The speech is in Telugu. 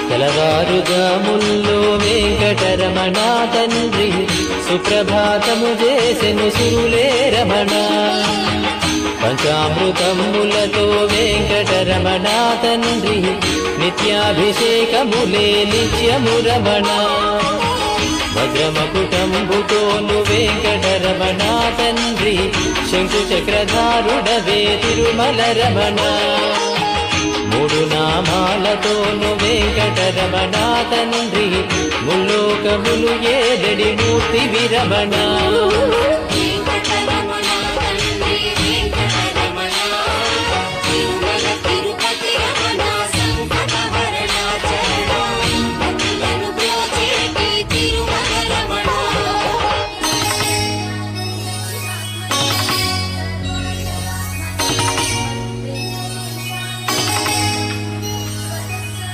తెలవారుజాముల్లో వెంకటరమణ తండ్రి సుప్రభాతము చేసెను సురులే రమణ. పంచామృతములతో వెంకటరమణ తండ్రి నిత్యాభిషేకములే నిత్యము రమణ. భద్రమకుటంబుతోను వెంకటరమణ తండ్రి శంకు చక్రధారుడవే తిరుమల రమణ. మూడు నామాలతోను వెంకటరమణ తండ్రి ముల్లోకములు ఏదడి మూర్తి విరమణ.